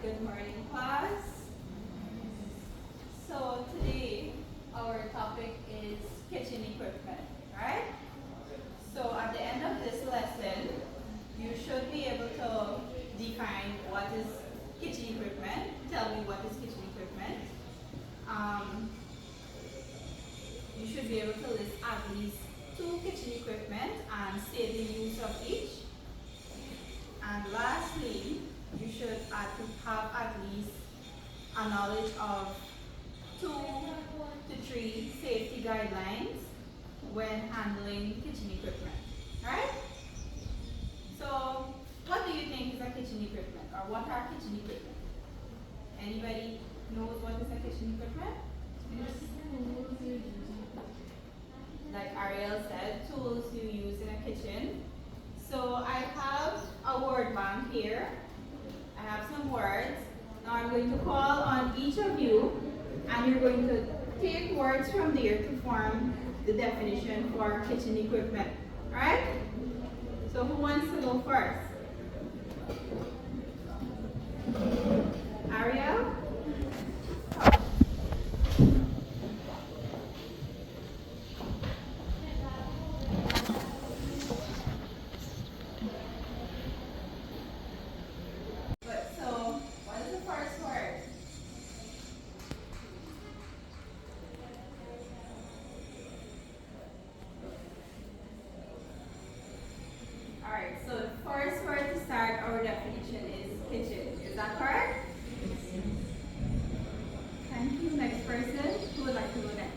Good morning, class. So today our topic is kitchen equipment, right? So at the end of this lesson, you should be able to define what is kitchen equipment. Tell me what is kitchen equipment. Um, you should be able to list at least two kitchen equipment and state the use of each. And lastly, you should have at least a knowledge of 2 to 3 safety guidelines when handling kitchen equipment. Right? So, what do you think is a kitchen equipment, or what are kitchen equipment? Anybody knows what is a kitchen equipment? Like Ariel said, tools you use in a kitchen. So I have a word bank here. I have some words. Now I'm going to call on each of you, and you're going to take words from there to form the definition for kitchen equipment. Alright? So who wants to go first? Ariel? So, what is the first word? Alright, so the first word to start our definition is kitchen. Is that correct? Thank you. Next person. Who would like to go next?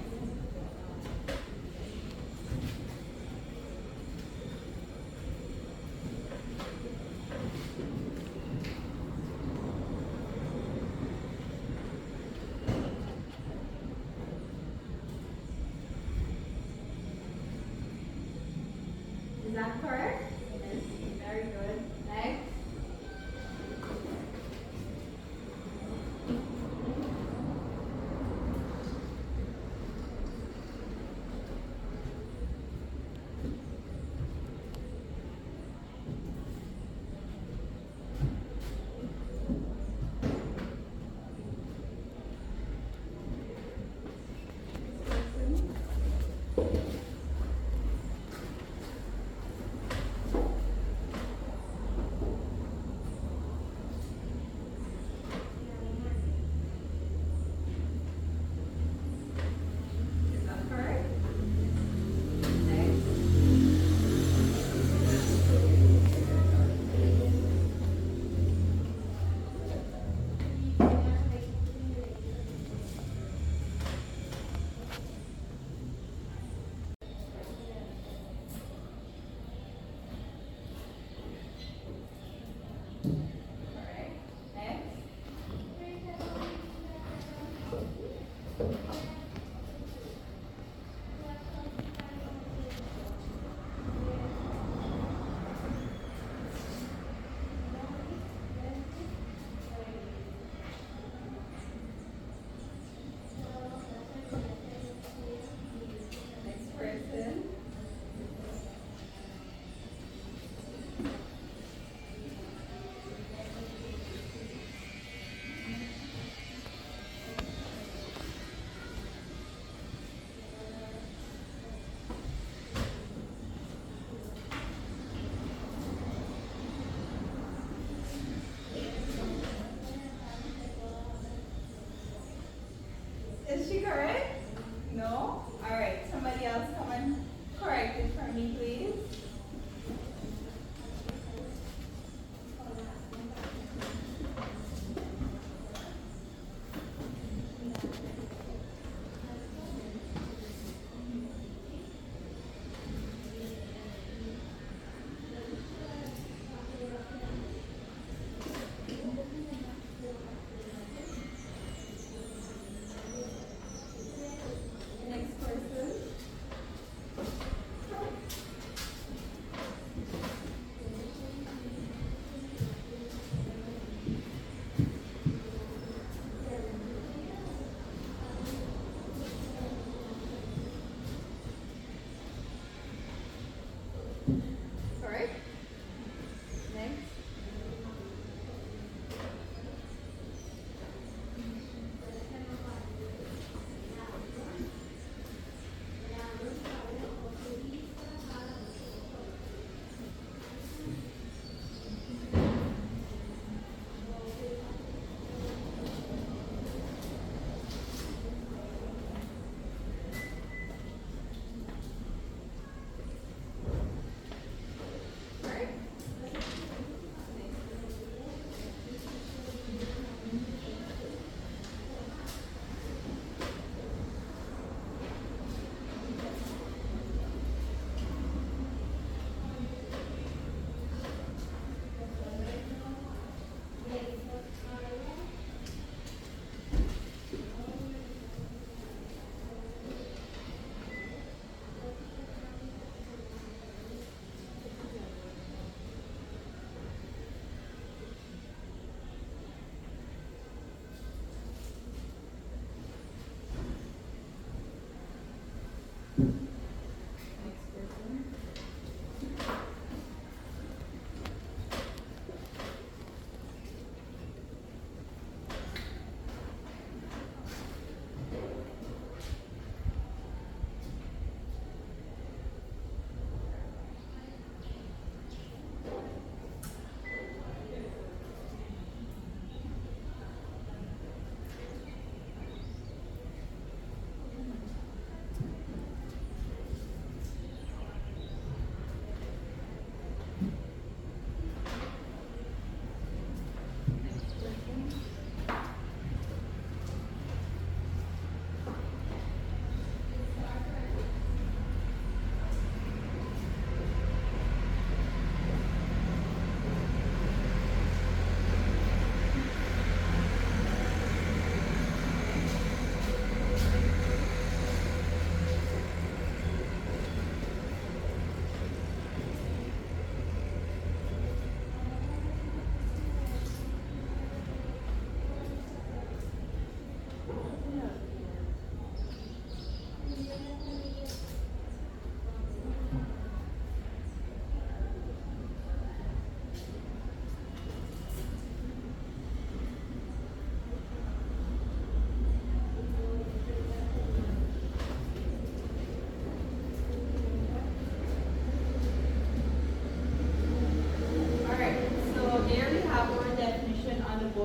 Is that correct? Yes. Very good. Next.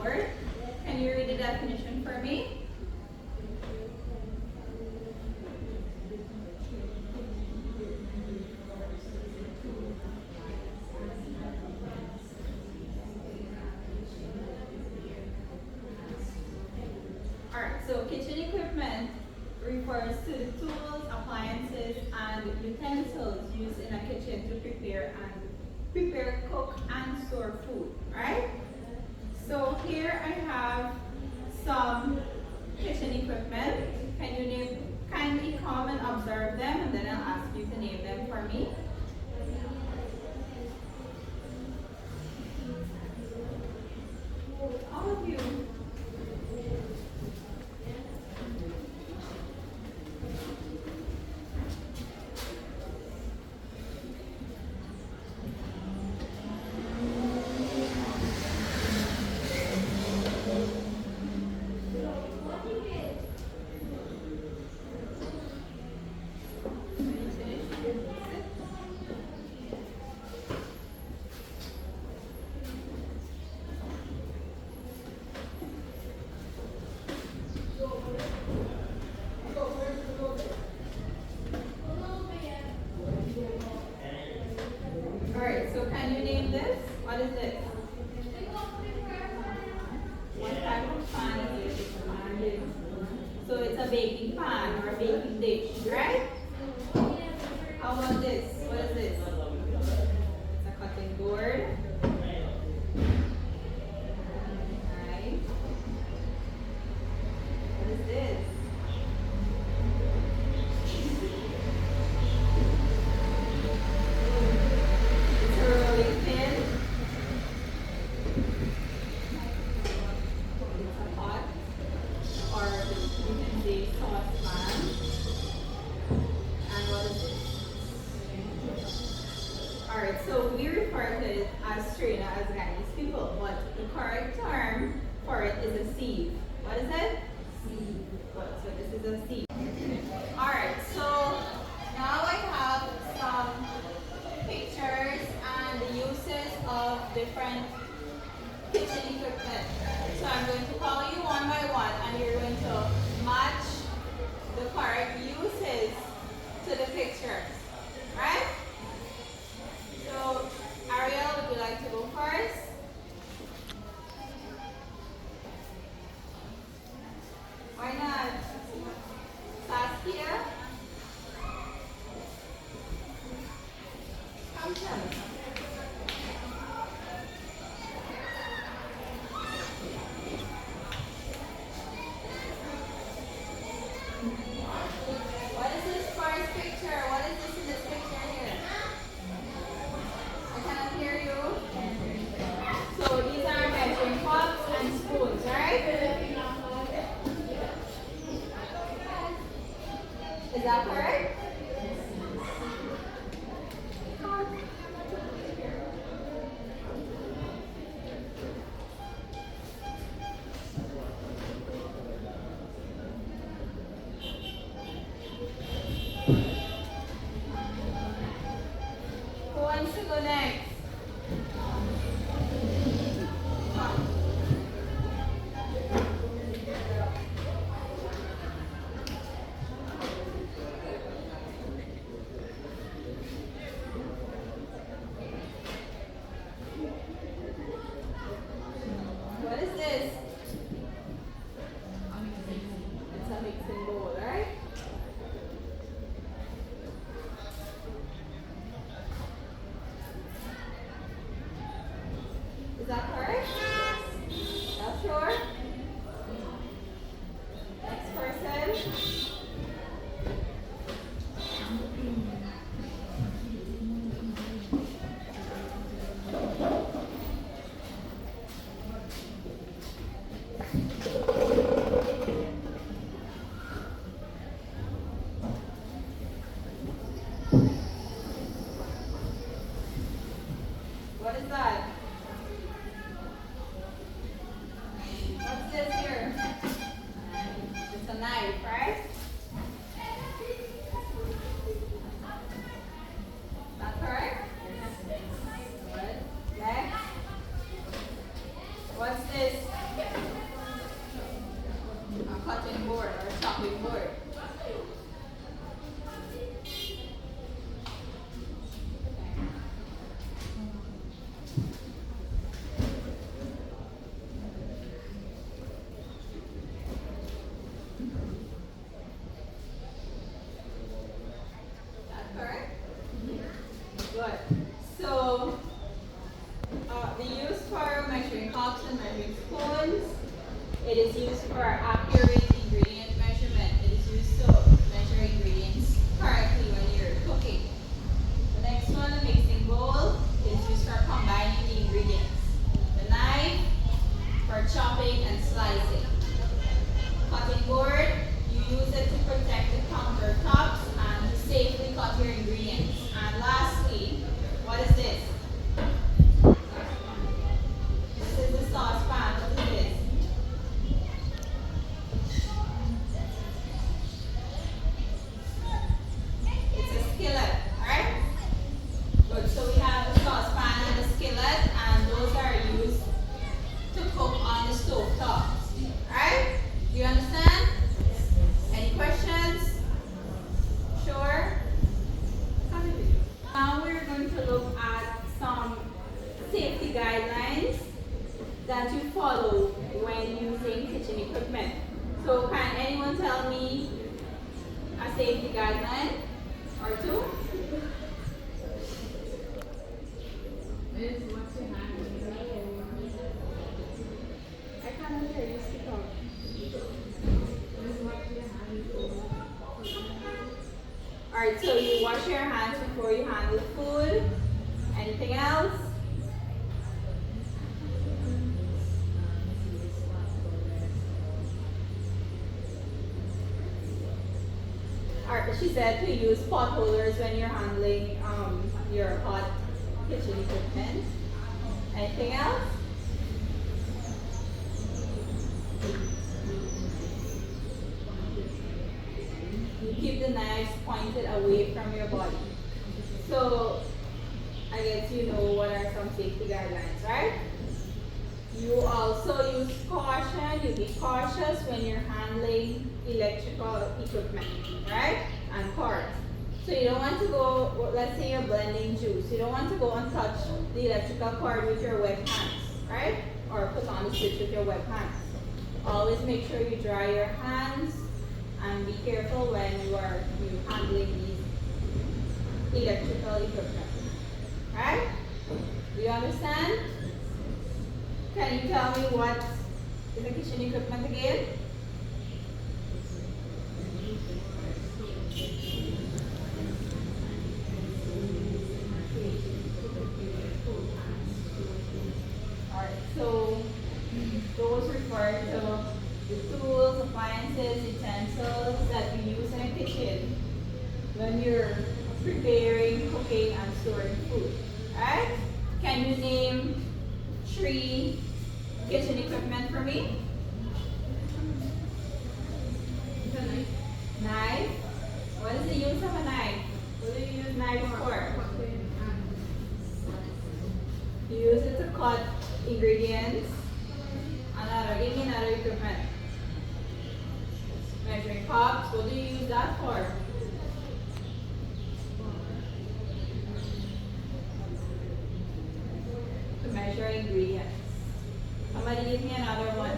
board. Can you read the definition for me? Alright, so kitchen equipment refers to the tools, appliances, and utensils used in a kitchen to prepare, cook, and store food. Right? So here I have some kitchen equipment. Can you kindly come and observe them, and then I'll ask you to name them for me. All of you. Alright, so can you name this? What is this? What type of pan is it? So it's a baking pan or a baking dish, right? How about this? What is this? It's a cutting board. Right. What is this? It's a rolling pin. It's a pot, or you can say saucepan. And what is this? Alright, so we refer to it as strainer as Guyanese people, but the correct term for it is a sieve. What is it? Sieve. So this is a sieve. Alright, so now I have some pictures and the uses of different kitchen equipment. So I'm going to call you one by one, and you're going to match the correct uses to the pictures. Right? So, Ariel, would you like to go first? Why not? Saskia? Come tell me. What is this first picture? What is this in this picture here? I cannot hear you. So these are measuring cups and spoons, right? Is that correct? Who wants to go next? What is this? It's a mixing bowl, right? Is that correct? Not sure? Next person. What is that? What spoons. It is used for accurate ingredient measurement. It is used to measure ingredients correctly when you're cooking. The next one, the mixing bowl, is used for combining the ingredients. The knife, for chopping and slicing. Cutting board, you use it to protect the countertops and to safely cut your ingredients. And lastly, what is this? This is the saucepan. What is this? It's a skillet, alright? Good. So we have the saucepan and the skillet, and those are used to cook on the stove top. Alright? Do you understand? Any questions? Sure? Now we're going to look at some safety guidelines that you follow when using kitchen equipment. So can anyone tell me a safety guideline or two? I cannot hear you speak out. Alright, so you wash your hands before you handle food. Anything else? Alright, she said to use pot holders when you're handling your hot kitchen equipment. Anything else? You keep the knives pointed away from your body. So, I guess you know what are some safety guidelines, right? You also use caution. You be cautious when you're handling electrical equipment, right? And cords. So you don't want to go, let's say you're blending juice. You don't want to go and touch the electrical cord with your wet hands, right? Or put on the switch with your wet hands. Always make sure you dry your hands and be careful when you are handling these electrical equipment. Right? Do you understand? Can you tell me what is the kitchen equipment again? Alright, so those refer to the tools, appliances, utensils that you use in a kitchen when you're preparing, cooking, and storing food. Alright? Can you name 3 kitchen equipment for me? Knife. What is the use of a knife? What do you use knife for? You use it to cut ingredients. Give me another equipment. Measuring cups. What do you use that for? To measure ingredients. Somebody give me another one.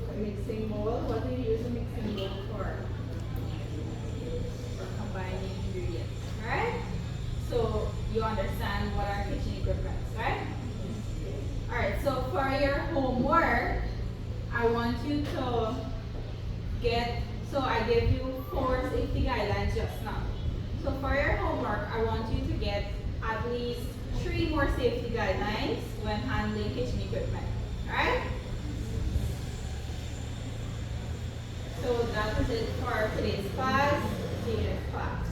A mixing bowl. What do you use a mixing bowl for? For combining ingredients. Alright? So you understand what are kitchen equipment, right? Alright, so for your homework, I want you to get, so I gave you 4 safety guidelines just now. So for your homework, I want you to get at least 3 more safety guidelines when handling kitchen equipment. Alright? So that is it for today's class. See you next class.